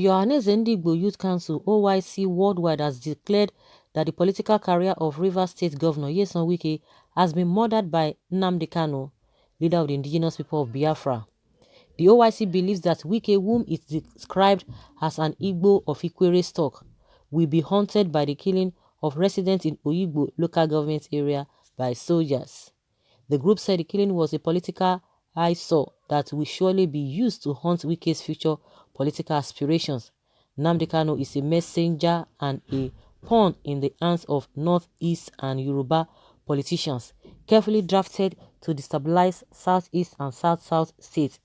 The OHANAEZE Youth Council (OYC) worldwide has declared that the political career of Rivers State Governor Çº 1 has been murdered by NNAMDI KANU, leader of the indigenous people of Biafra. The OYC believes that Wike, whom is described as an Igbo of Ikwere stock, will be haunted by the killing of residents in Oyigbo local government area by soldiers. The group said the killing was a political eyesore that will surely be used to haunt Wike's future political aspirations. NNAMDI KANU is a messenger and a pawn in the hands of Northeast and Yoruba politicians, carefully drafted to destabilize Southeast and South-South states,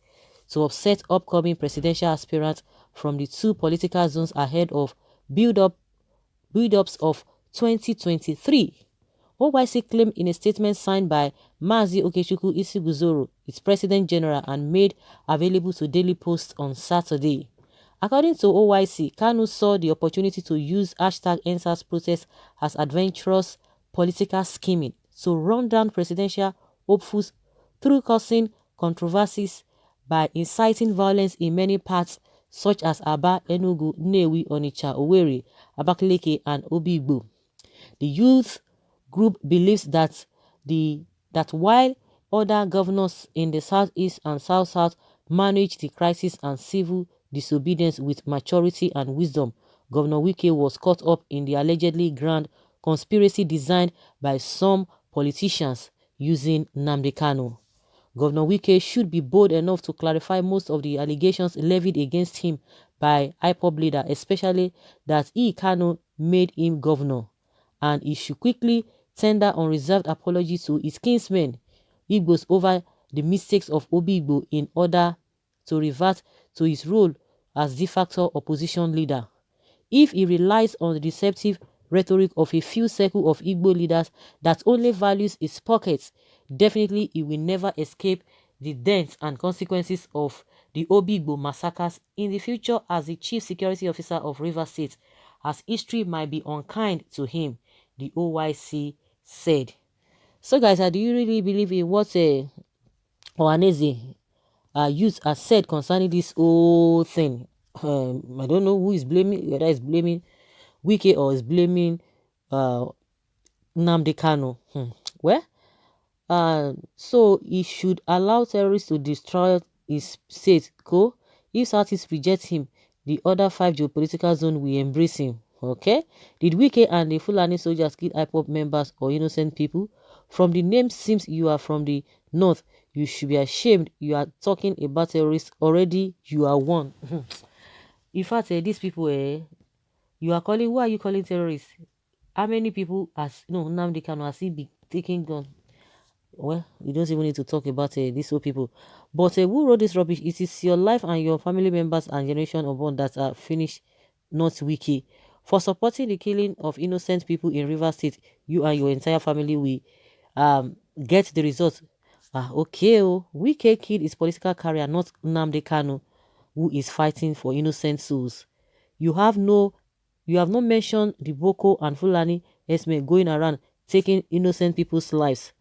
to upset upcoming presidential aspirants from the two political zones ahead of build-ups of 2023. OYC claimed in a statement signed by Mazi Okechukwu Isiguzoro, its President General, and made available to Daily Post on Saturday. According to OYC, KANU saw the opportunity to use #EndSARS protest as adventurous political scheming to run down presidential hopefuls through causing controversies by inciting violence in many parts such as Aba, Enugu, Nnewi, Onitsha, Owerri, Abakaliki, and Obigbo. The youth group believes that while other governors in the Southeast and South-South managed the crisis and civil disobedience with maturity and wisdom, Governor Wike was caught up in the allegedly grand conspiracy designed by some politicians using NNAMDI KANU. Governor Wike should be bold enough to clarify most of the allegations levied against him by IPOB leader, especially that KANU made him governor, and he should quickly tender unreserved apology to his kinsmen, Igbos, over the mistakes of Obigbo in order to revert to his role as de facto opposition leader. If he relies on the deceptive rhetoric of a few circle of Igbo leaders that only values his pockets, definitely he will never escape the dents and consequences of the Obigbo massacres in the future as the chief security officer of Rivers State, as history might be unkind to him, the OYC said. So guys, do you really believe in what OHANAEZE youth has said concerning this whole thing? I don't know who is blaming, whether it's blaming Wike or is blaming NNAMDI KANU. Well, so he should allow terrorists to destroy his state. If Southeast rejects him, the other 5 geopolitical zones will embrace him. Okay? Did Wike and the Fulani soldiers kill IPOB members or innocent people? From the name seems you are from the north. You should be ashamed. You are talking about terrorists already. You are one. In fact, these people, you are calling, who are you calling terrorists? How many people NNAMDI KANU has he been taking gun? Well, you don't even need to talk about these old people. But who wrote this rubbish? It is your life and your family members and generation unborn that are finished, not Wike. For supporting the killing of innocent people in Rivers State, you and your entire family will get the result. Okay, Wike killed his political career, not NNAMDI KANU, who is fighting for innocent souls. You have not mentioned the Boko and Fulani herdsmen going around taking innocent people's lives.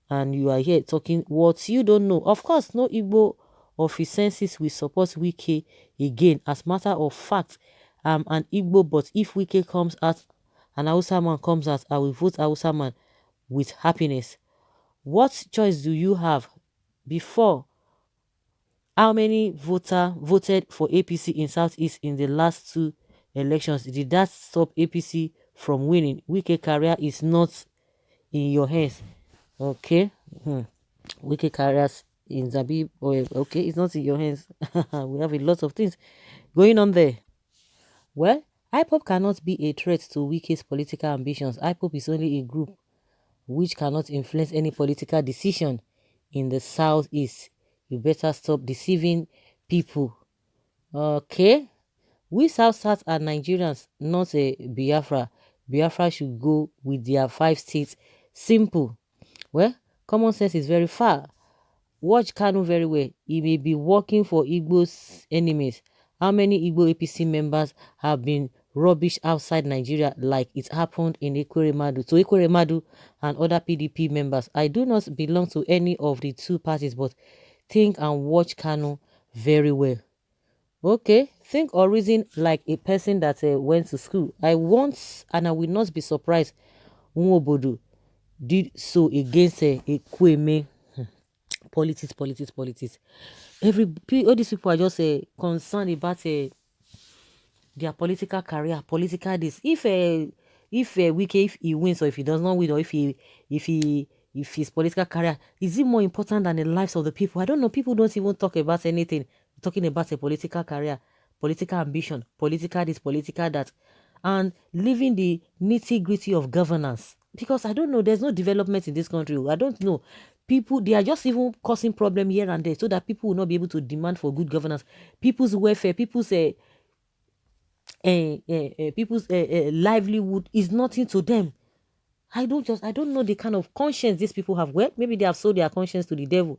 And you are here talking what you don't know. Of course, no Igbo of his senses will support Wike again. As matter of fact, I'm an Igbo, but if Wike comes out, an Hausa man comes out, I will vote Hausa man with happiness. What choice do you have? Before, how many voters voted for APC in Southeast in the last 2 elections? Did that stop APC from winning? Wike career is not in your hands. Okay, Wike careers in Zabib. Okay, it's not in your hands. We have a lot of things going on there. Well, IPOB cannot be a threat to Wike's political ambitions. IPOB is only a group which cannot influence any political decision in the Southeast. You better stop deceiving people. Okay, we South-South are Nigerians, not a Biafra. Biafra should go with their 5 states. Simple. Well, common sense is very far. Watch KANU very well. He may be working for Igbo's enemies. How many Igbo APC members have been rubbish outside Nigeria like it happened in Ekweremadu and other PDP members? I do not belong to any of the 2 parties, but think and watch KANU very well. Okay, think or reason like a person that went to school. I want and I will not be surprised Nwobodo did so against a Kweme. Politics, politics, politics. All these people are just concerned about their political career, political this. If Wike, if he wins or if he does not win, or if his political career is it more important than the lives of the people? I don't know. People don't even talk about anything. Talking about a political career, political ambition, political this, political that, and leaving the nitty gritty of governance. Because I don't know, there's no development in this country. I don't know. People, they are just even causing problem here and there so that people will not be able to demand for good governance. People's welfare, people's livelihood is nothing to them. I don't know the kind of conscience these people have. Well, maybe they have sold their conscience to the devil.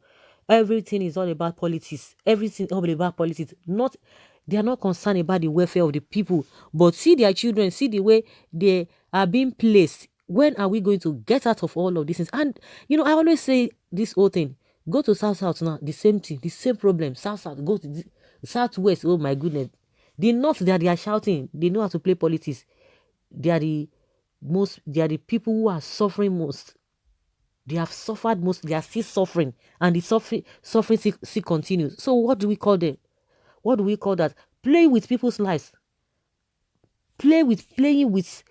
Everything is all about politics. Everything all about politics. Not They are not concerned about the welfare of the people. But see their children, see the way they are being placed. When are we going to get out of all of these things? And I always say this whole thing. Go to South now, the same thing, the same problem. South, go to Southwest. Oh my goodness. The North that they are shouting, they know how to play politics. They are the people who are suffering most. They have suffered most, they are still suffering, and the suffering still continues. So what do we call them? What do we call that? Playing with people's lives. Playing with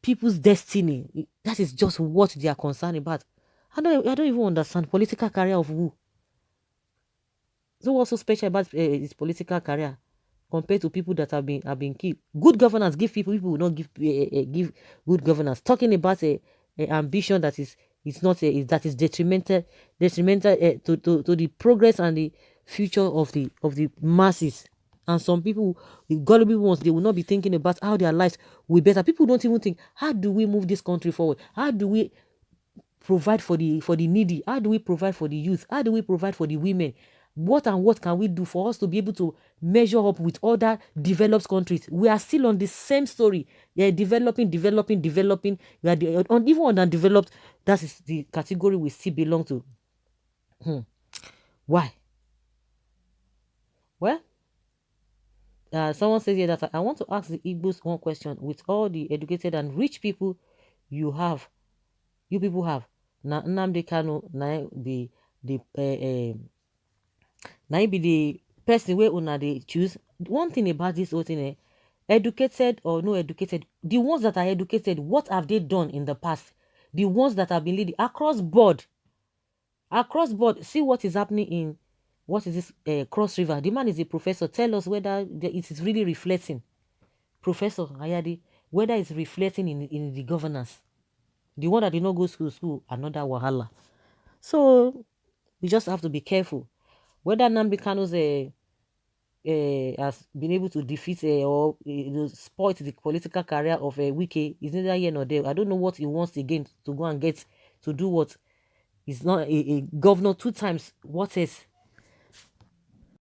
people's destiny. That is just what they are concerned about. I don't even understand political career of who. So what's so special about his political career compared to people that have been killed? Good governance give people will not give good governance. Talking about a ambition that is not that is detrimental to the progress and the future of the masses. And some people, the gullible ones, they will not be thinking about how their lives will be better. People don't even think, how do we move this country forward? How do we provide for the needy? How do we provide for the youth? How do we provide for the women? What can we do for us to be able to measure up with other developed countries? We are still on the same story. Yeah, developing. We are even on undeveloped. That is the category we still belong to. Why? Well, someone says here that I want to ask the Igbos one question. With all the educated and rich people you people have, na Nnamdi Kanu na be the now be the person where una they choose. One thing about this whole thing, educated or no educated, the ones that are educated, what have they done in the past? The ones that have been leading across board, see what is happening in what is this Cross River. The man is a professor. Tell us whether it is really reflecting, Professor Ayadi, whether it's reflecting in the governance. The one that did not go to school, another wahala. So we just have to be careful. Whether Nnamdi Kanu's has been able to defeat or spoil the political career of Wike is neither here nor there. I don't know what he wants again to go and get to do what. He's not a governor 2 times. What else?